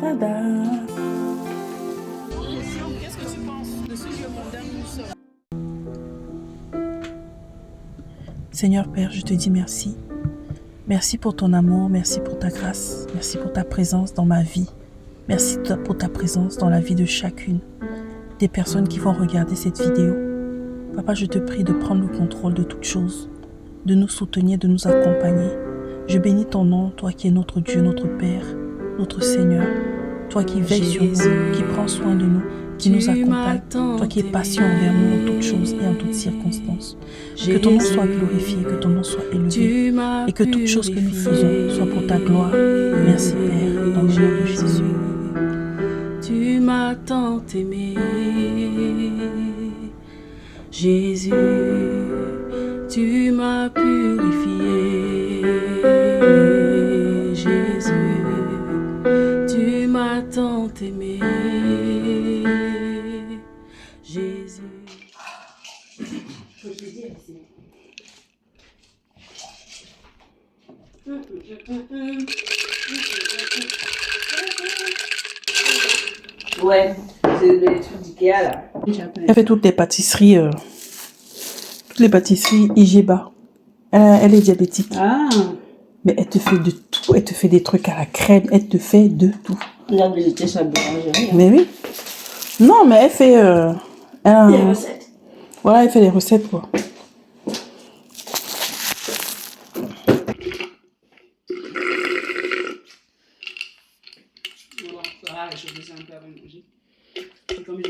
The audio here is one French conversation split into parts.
Tada. Qu'est-ce que tu penses de ce Dieu mondain nous sommes? Seigneur Père, je te dis merci. Merci pour ton amour, merci pour ta grâce, merci pour ta présence dans ma vie. Merci pour ta présence dans la vie de chacune des personnes qui vont regarder cette vidéo. Papa, je te prie de prendre le contrôle de toutes choses, de nous soutenir, de nous accompagner. Je bénis ton nom, toi qui es notre Dieu, notre Père, notre Seigneur, toi qui veilles sur nous, qui prends soin de nous, qui nous accompagne, toi qui es patient envers nous en toutes choses et en toutes circonstances. Que ton nom soit glorifié, que ton nom soit élevé et que toutes choses que nous faisons soient pour ta gloire. Merci Père, dans le nom de Jésus. Tu m'as tant aimé, Jésus, tu m'as purifié, Jésus, tu m'as tant aimé, Jésus. Ouais, c'est le truc d'Ikea là. Elle fait toutes les pâtisseries IGBA. Elle est diabétique. Ah, Mais elle te fait de tout. Elle te fait des trucs à la crème. Elle te fait de tout. la visité sa boulangerie. Mais oui. Non, mais elle fait... Des recettes. Voilà, elle fait des recettes, quoi. Je faisais un peu avant de manger. Et comme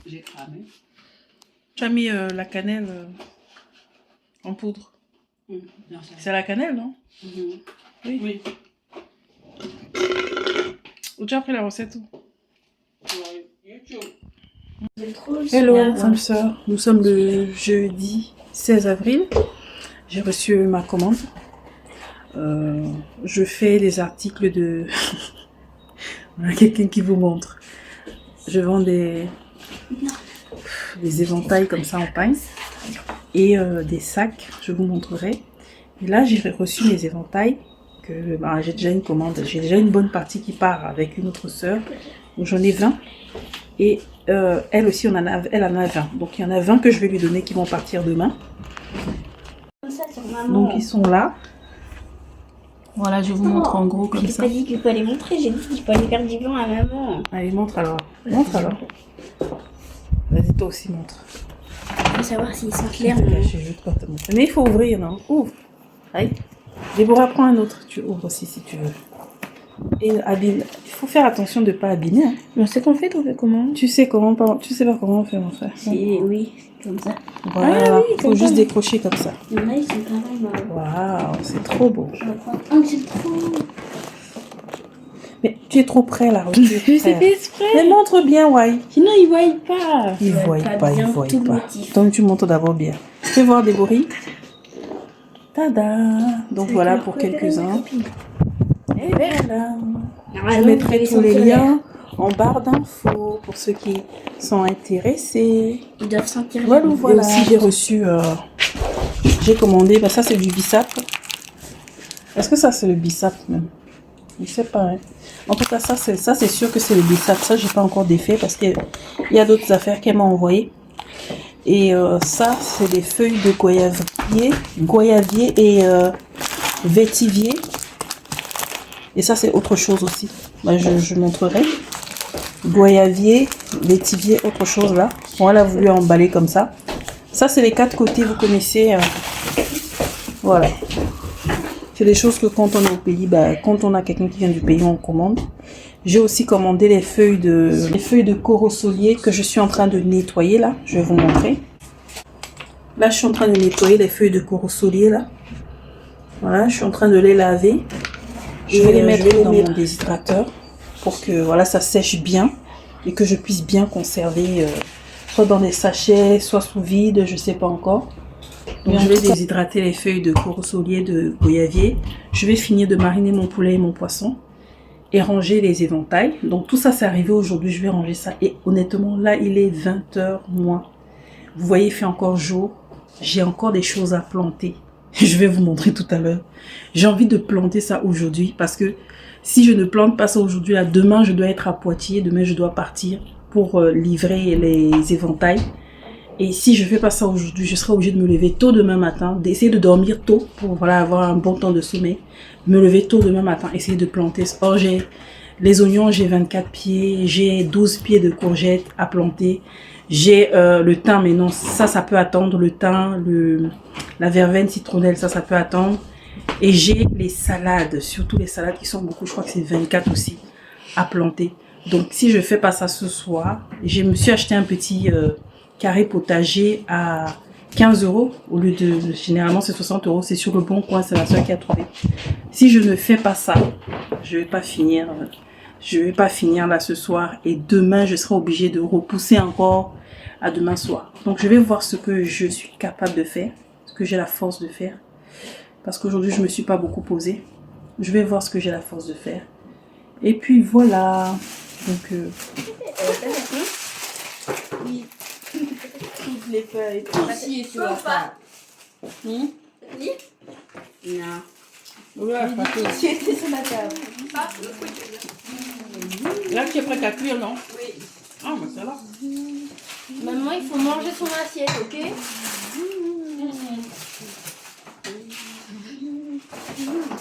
j'ai cramé. Tu as mis la cannelle en poudre. C'est la cannelle, non? Oui. Oui. Où tu as pris la recette? YouTube. Hello, âme sœur. Nous sommes le jeudi 16 avril. J'ai reçu ma commande. Je fais les articles de... Voilà, quelqu'un qui vous montre. Je vends des éventails comme ça en pagne et des sacs, je vous montrerai. Et là, j'ai reçu mes éventails que j'ai déjà une commande, j'ai déjà une bonne partie qui part avec une autre sœur. Donc j'en ai 20 et elle aussi elle en a 20. Donc il y en a 20 que je vais lui donner qui vont partir demain. Donc ils sont là. Voilà, je vous montre en gros comme ça. J'ai pas dit qu'il fallait montrer, j'ai dit qu'il fallait faire du blanc à maman. Allez, montre alors. Montre alors. Vas-y, toi aussi, montre. Je veux savoir s'ils sont Je clairs. vais te cacher, je vais pas te montrer. Mais il faut ouvrir, non? Ouvre. Allez. Déborah, prends un autre. Tu ouvres aussi si tu veux. Et abîme. Il faut faire attention de ne pas abîmer. Hein. On sait qu'on fait, on fait comment? Tu sais pas comment on fait, mon frère. Oui, comme ça. Voilà. Ah oui, Il faut juste décrocher comme ça. Il y en a, ils sont pareils. Waouh, c'est trop beau. Je vais prendre un que c'est trop. Mais tu es trop près là. Je sais pas exprès. Mais montre bien, ouais. Sinon, ils voient pas. Ils voient pas, ils bien voient tout le pas. motif. Donc tu montres d'abord bien. Fais voir Déborah. Tada. Donc voilà pour quelques-uns. Et voilà. Je mettrai tous les liens en barre d'infos pour ceux qui sont intéressés. Ils doivent sentir. Voilà. Et aussi j'ai reçu, j'ai commandé, ça c'est du bissap. Est-ce que ça c'est le bissap même? Je ne sais pas. Hein. En tout cas ça c'est sûr que c'est le bissap. Ça j'ai pas encore défait parce qu'il y a d'autres affaires qu'elle m'a envoyées. Et ça c'est des feuilles de goyavier et vétivier. Et ça c'est autre chose aussi. Je montrerai. Goyavier, vétivier, autre chose là. Bon, elle a voulu emballer comme ça. Ça c'est les 4 côtés, vous connaissez. Voilà. C'est des choses que quand on est au pays, quand on a quelqu'un qui vient du pays, on commande. J'ai aussi commandé les feuilles de corosolier que je suis en train de nettoyer là. Je vais vous montrer. Là, je suis en train de nettoyer les feuilles de corosolier là. Voilà, je suis en train de les laver. Je vais les mettre dans mon déshydrateur pour que voilà, ça sèche bien et que je puisse bien conserver soit dans des sachets, soit sous vide, je sais pas encore. Donc je vais déshydrater les feuilles de corosolier, de goyavier. Je vais finir de mariner mon poulet et mon poisson et ranger les éventails. Donc tout ça c'est arrivé aujourd'hui, je vais ranger ça. Et honnêtement là il est 20h moins. Vous voyez, il fait encore jour. J'ai encore des choses à planter. Je vais vous montrer tout à l'heure. J'ai envie de planter ça aujourd'hui parce que si je ne plante pas ça aujourd'hui, là, demain je dois être à Poitiers, demain je dois partir pour livrer les éventails. Et si je fais pas ça aujourd'hui, je serai obligée de me lever tôt demain matin, d'essayer de dormir tôt pour voilà, avoir un bon temps de sommeil. Me lever tôt demain matin, essayer de planter. Or, j'ai les oignons, j'ai 24 pieds, j'ai 12 pieds de courgettes à planter. J'ai le thym, mais non, ça peut attendre. Le thym, la verveine citronnelle, ça peut attendre. Et j'ai les salades, surtout les salades qui sont beaucoup, je crois que c'est 24 aussi, à planter. Donc, si je fais pas ça ce soir, je me suis acheté un petit carré potager à 15 € au lieu de, généralement c'est 60 €, c'est sur le bon coin, c'est la soeur qui a trouvé. Si je ne fais pas ça, je vais pas finir là ce soir et demain je serai obligée de repousser encore à demain soir. Donc je vais voir ce que je suis capable de faire, ce que j'ai la force de faire, parce qu'aujourd'hui je me suis pas beaucoup posée. Je vais voir ce que j'ai la force de faire et puis voilà. Donc Oui. toutes les feuilles Si, tu vois pas. Hmm? Oui. Non. Ouais, Tu étais sur ma table. là tu es prête à cuire, non? Oui. Ah mais ça va. Maman, il faut manger son assiette, ok?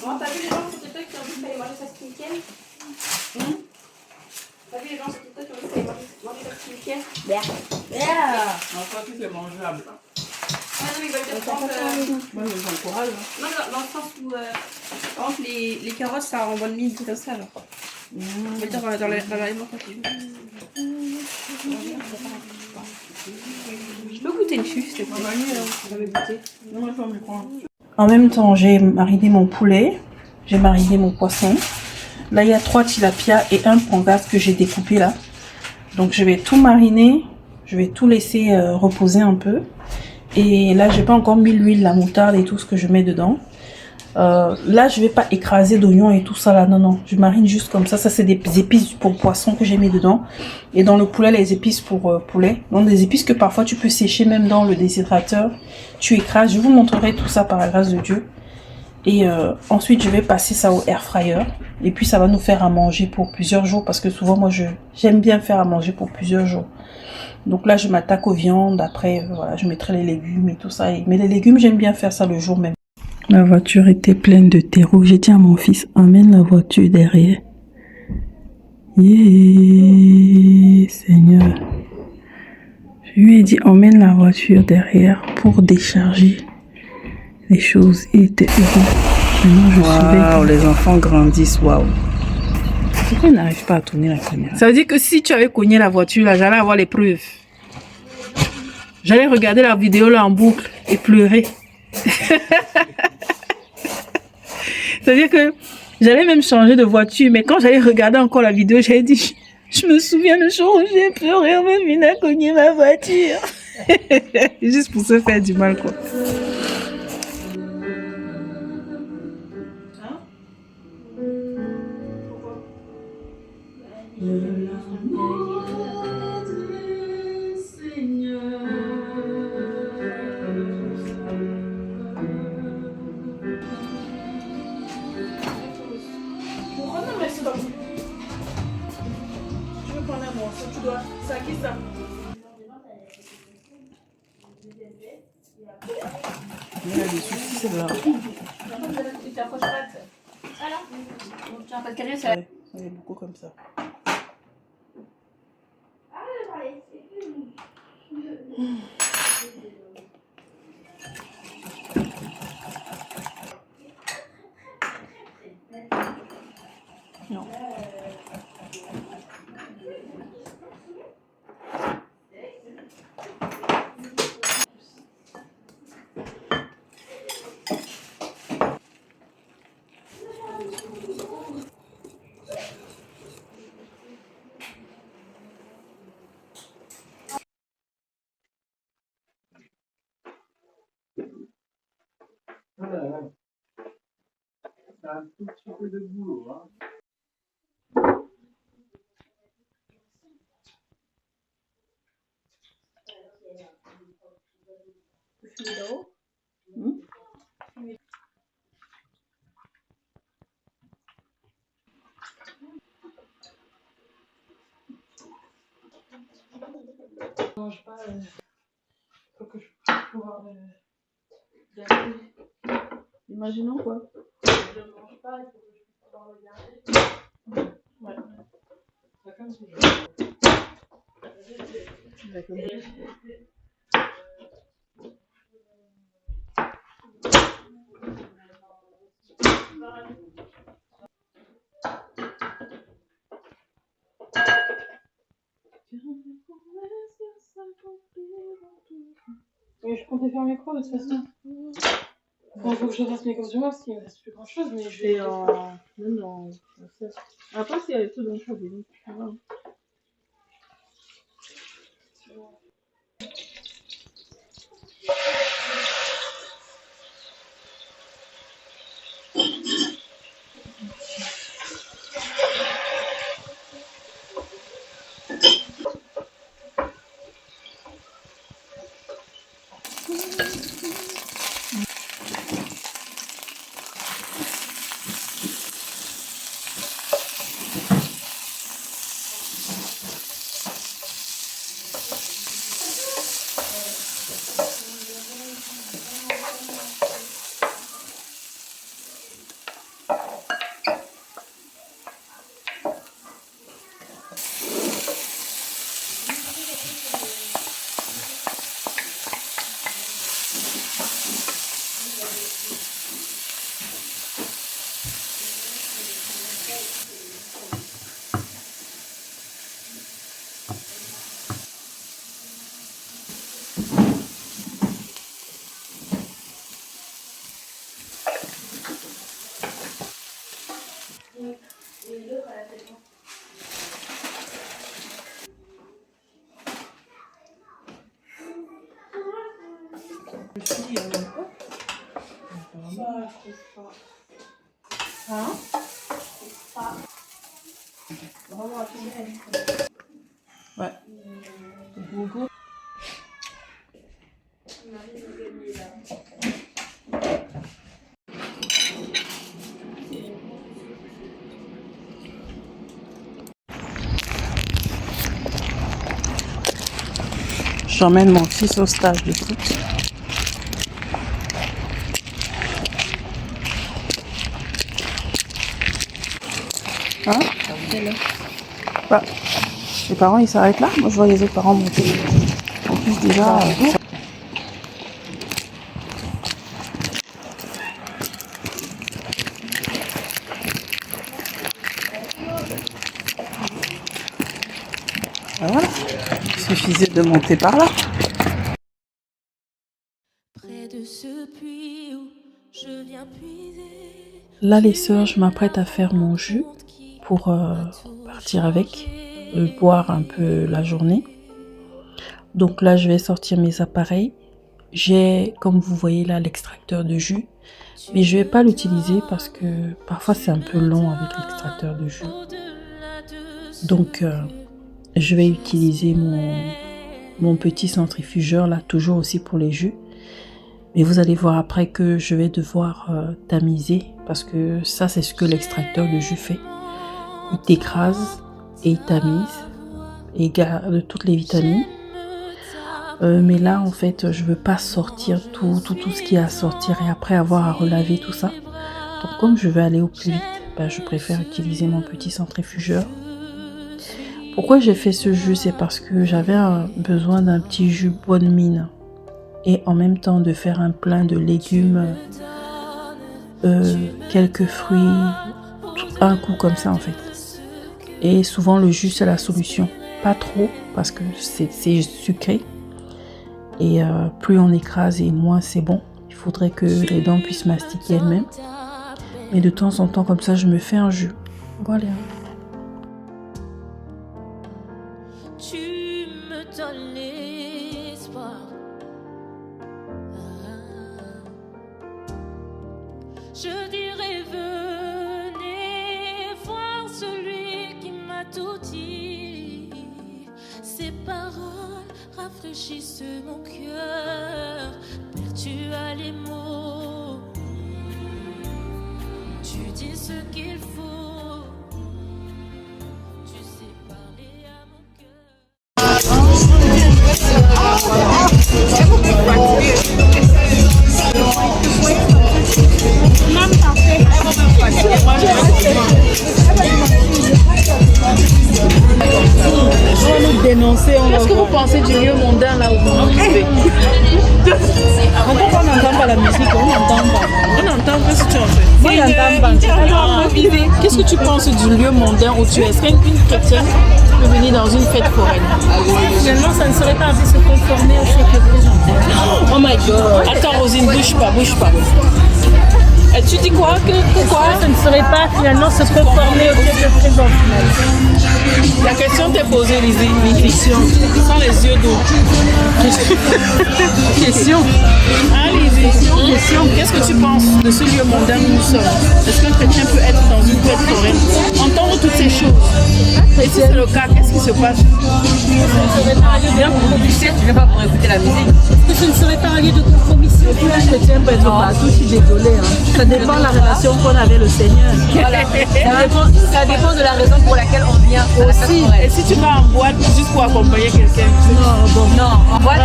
Bon, t'as vu les gens sur TikTok qui ont dit qu'il fallait manger ça ce week-end? T'as vu les gens sur TikTok qui ont dit qu'il fallait manger ça ce week-end? Enfin, tout est mangeable. Ah non, ils veulent te prendre. Moi, je les encourage. Non, dans le sens où, par exemple, les carottes, ça en bonne mine, tout comme ça, genre. Je veux dire, dans l'alimentation. Je peux goûter dessus, s'il te plaît. J'avais goûté. En même temps, j'ai mariné mon poulet, j'ai mariné mon poisson. Là, il y a 3 tilapia et un pangas que j'ai découpé là. Donc, je vais tout mariner, je vais tout laisser reposer un peu. Et là, j'ai pas encore mis l'huile, la moutarde et tout ce que je mets dedans. Là, je vais pas écraser d'oignons et tout ça là. Non, non, je marine juste comme ça. Ça, c'est des épices pour poisson que j'ai mis dedans. Et dans le poulet, les épices pour poulet. Donc, des épices que parfois tu peux sécher même dans le déshydrateur. Tu écrases. Je vous montrerai tout ça par la grâce de Dieu. Et ensuite, je vais passer ça au air fryer. Et puis, ça va nous faire à manger pour plusieurs jours. Parce que souvent, moi, j'aime bien faire à manger pour plusieurs jours. Donc là, je m'attaque aux viandes. Après, voilà, je mettrai les légumes et tout ça. Mais les légumes, j'aime bien faire ça le jour même. La voiture était pleine de terreau. J'ai dit à mon fils, emmène la voiture derrière. Yeah, Seigneur. Je lui ai dit, emmène la voiture derrière pour décharger les choses. Il était heureux. Maintenant, je surveille. Les enfants grandissent, waouh. Pourquoi ils n'arrivent pas à tourner la caméra? Ça veut dire que si tu avais cogné la voiture, là, j'allais avoir les preuves. J'allais regarder la vidéo là en boucle et pleurer. C'est-à-dire que j'allais même changer de voiture, mais quand j'allais regarder encore la vidéo, j'allais dit, je me souviens le jour où j'ai pleuré, même il a cogné ma voiture. Juste pour se faire du mal, quoi. Tu veux prendre un morceau, tu dois. C'est à qui ça? Il y a des soucis, c'est là. Tu t'approches pas de ça. Alors, tiens, pas de calmer, ça. Ouais, il y a beaucoup comme ça. Non. Un tout petit peu de boulot, hein. pouvoir garder. Imaginons quoi? Je ne mange pas, il faut que je puisse pouvoir le garder. Ouais. Chacun son jeu. D'accord. Oui, je comptais faire mes cours de toute façon. Bon, il faut que je fasse mes cours du mois parce qu'il ne me reste plus grand chose, mais je vais. Non. Après, s'il y a des trucs dans le choix, Ouais. Google. J'emmène mon fils au stage de foot. Hein? Bah, les parents ils s'arrêtent là. Moi je vois les autres parents monter. En plus déjà. Voilà. Il suffisait de monter par là. Près de ce puits où je viens puiser. Là les sœurs, je m'apprête à faire mon jus pour partir avec, boire un peu la journée. Donc là je vais sortir mes appareils. J'ai, comme vous voyez là, l'extracteur de jus. Mais je vais pas l'utiliser parce que parfois c'est un peu long avec l'extracteur de jus. Donc je vais utiliser mon petit centrifugeur là, toujours aussi pour les jus. Mais vous allez voir après que je vais devoir tamiser parce que ça c'est ce que l'extracteur de jus fait. Il t'écrase et il tamise et garde toutes les vitamines. Mais là en fait je veux pas sortir tout ce qu'il y a à sortir et après avoir à relaver tout ça. Donc comme je veux aller au plus vite, je préfère utiliser mon petit centrifugeur. Pourquoi j'ai fait ce jus? C'est parce que j'avais besoin d'un petit jus bonne mine et en même temps de faire un plein de légumes, quelques fruits, un coup comme ça en fait. Et souvent le jus c'est la solution, pas trop parce que c'est sucré et plus on écrase et moins c'est bon. Il faudrait que les dents puissent mastiquer elles-mêmes, mais de temps en temps comme ça je me fais un jus. Voilà. Tu me donnes l'espoir. Je dirais venez voir celui qui m'a tout dit. Ces paroles rafraîchissent mon cœur. Père, tu as les mots. Tu dis ce qu'il faut. Tu sais parler à mon cœur. On va nous dénoncer. Qu'est-ce que vous pensez du lieu mondain là où vous vous trouvez? On n'entend pas la musique, on n'entend pas. On entend, qu'est-ce que tu en fais? Moi, j'entends pas. Qu'est-ce que tu penses du lieu mondain où tu es? Est-ce qu'une chrétienne peut venir dans une fête foraine? Finalement, ça ne serait pas assez se conformer au siècle présent. Oh my god. Attends, Rosine, bouge pas, bouge pas. Et tu dis quoi? Quoi? Ça ne serait pas finalement se conformer au siècle présent. La question t'est posée, Lizzie. Question. Sans les yeux d'eau. Question. Ah, Lizzie. Question. Qu'est-ce que tu penses de ce lieu mondain où nous sommes? Est-ce qu'un chrétien peut être dans une fête foraine? Entendre toutes ces choses. Et si c'est le cas, qu'est-ce qui se passe? Tu viens pas pour écouter la musique. Est-ce que ce ne serait pas un lieu de compromission? Un chrétien peut être partout, je suis désolée. Ça dépend de la relation qu'on a avec le Seigneur. Voilà. Ça dépend de la raison pour laquelle on vient. Aussi. Et si tu vas en boîte juste pour accompagner quelqu'un? Non, en boîte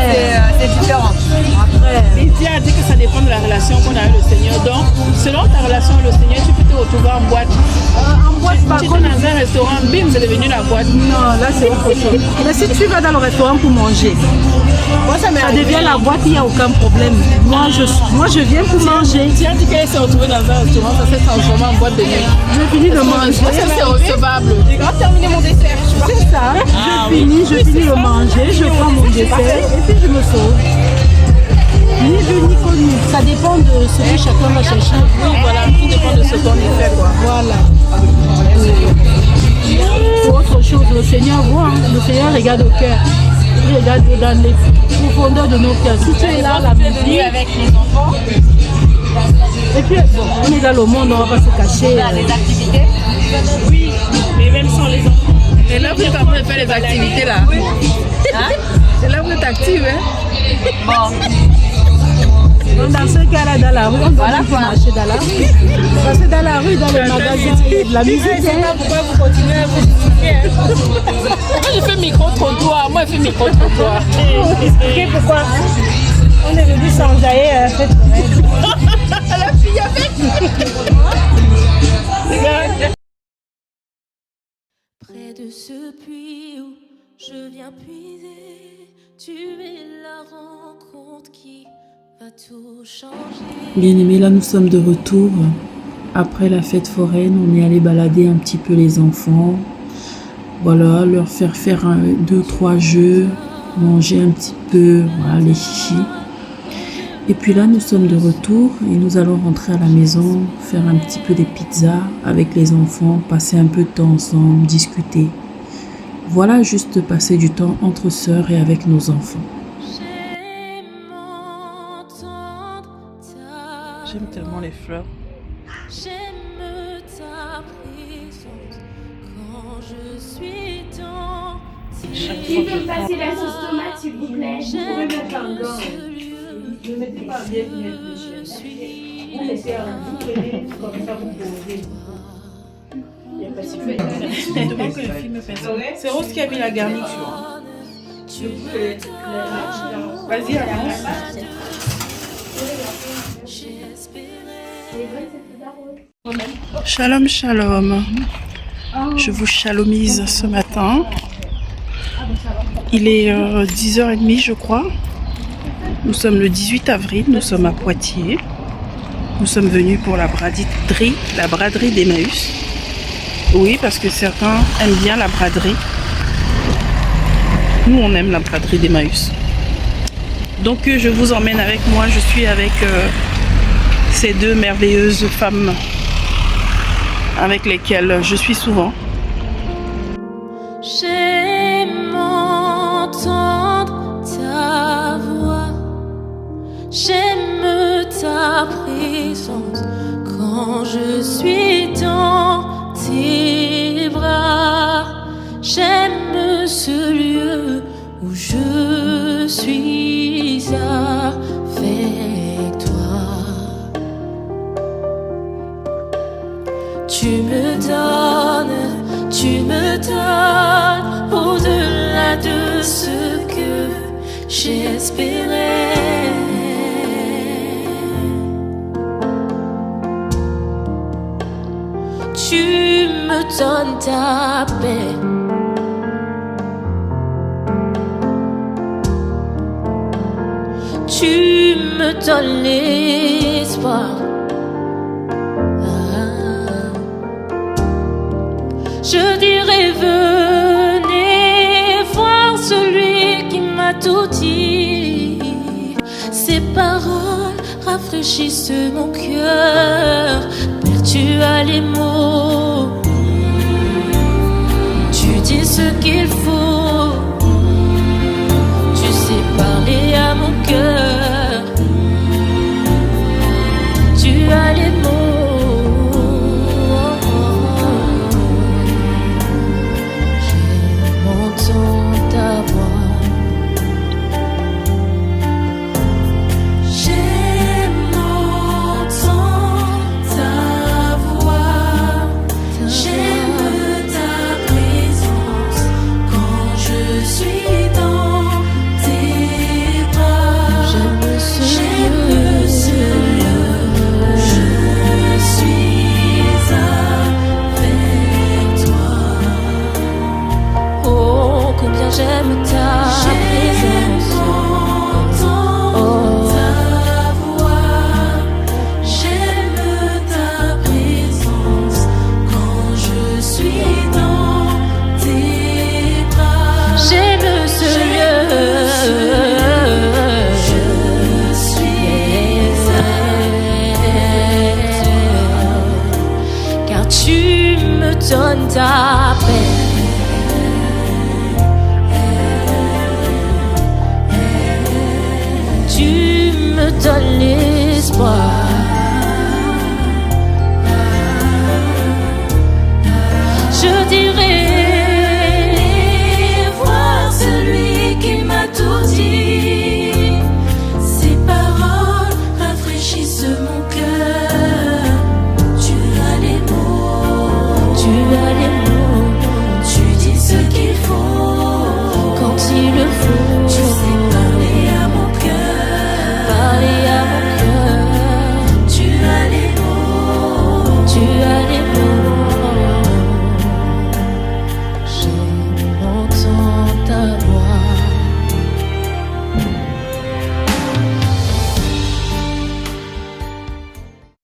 c'est différent. Après. Lydia a dit que ça dépend de la relation qu'on a avec le Seigneur. Donc, selon ta relation avec le Seigneur, tu peux te retrouver en boîte. En boîte, par contre. Tu es dans un restaurant, bim, c'est devenu la boîte. Non, là c'est autre chose. Mais si tu vas dans le restaurant pour manger, moi, ça devient la boîte, il n'y a aucun problème. Moi, je viens pour manger. Tu as dit qu'elle s'est retrouvée dans un restaurant, ça s'est transformé en boîte de nuit. Je finis de manger. Ça, c'est recevable. J'ai grave terminé mon dessert. C'est ça. Je finis de manger, je prends mon dessert et puis je me sauve. Ni vu ni connu. Ça dépend de ce que chacun va chercher. Oui, voilà, tout dépend de ce qu'on y fait, quoi. Voilà. Pour autre chose, le Seigneur voit, hein. Le Seigneur regarde au cœur. Il regarde dans les profondeurs de nos cœurs. Si tu es là, la musique avec les enfants. Et puis, bon, on est dans le monde, on ne va pas se cacher. Les activités. Oui, mais même sans les enfants. Et là, vous êtes en train de faire les activités là. Oui. Hein? C'est là où vous êtes active, hein? Bon. Donc, dans ce cas-là, dans la rue, on doit marcher dans la rue. Parce que dans la rue, dans les magasins, il y a de la musique. Je ne sais pas pourquoi vous continuez à vous expliquer. Moi, je fais micro-trottoir. Moi, je fais micro-trottoir. Expliquez pourquoi on est venu s'enjailler à la fête foraine. La fille avec. Près de ce puits où je viens puiser, tu es la rencontre qui va tout changer. Bien aimé, là nous sommes de retour. Après la fête foraine, on est allé balader un petit peu les enfants. Voilà, leur faire 2-3 jeux, manger un petit peu, voilà, les chichis. Et puis là, nous sommes de retour et nous allons rentrer à la maison, faire un petit peu des pizzas avec les enfants, passer un peu de temps ensemble, discuter. Voilà, juste passer du temps entre sœurs et avec nos enfants. J'aime tellement les fleurs. J'aime ta présence quand je suis dans Tu peux me passer la sauce tomate, s'il vous plaît? Vous pouvez mettre un gant. Ne mettez pas bien vous mettez un vous prenez comme ça, vous posez. Il n'y a pas si Je demande que le film me fasse ça. C'est Rose qui a mis la garniture. Vas-y, avance. Shalom, shalom. Je vous shalomise ce matin. Il est 10h30, je crois. Nous sommes le 18 avril, nous sommes à Poitiers. Nous sommes venus pour la braderie d'Emmaüs. Oui, parce que certains aiment bien la braderie. Nous, on aime la braderie d'Emmaüs. Donc, je vous emmène avec moi. Je suis avec ces deux merveilleuses femmes avec lesquelles je suis souvent. J'aime entendre ta voix, j'aime ta présence quand je suis dans tes bras. J'aime ce lieu où je suis avec toi. Tu me donnes au-delà de ce que j'ai espéré. Tu me donnes ta paix. Tu me donnes l'espoir. Je dirais venez voir celui qui m'a tout dit. Ces paroles rafraîchissent mon cœur. Père, tu as les mots. Tu dis ce qu'il faut. Tu sais parler à mon cœur. Tu as les mots. J'aime ta présence. Oh, ta voix. J'aime ta présence quand je suis dans tes bras. J'aime ce lieu. Je suis avec toi. Car tu me donnes ta paix. Tu me donnes l'espoir.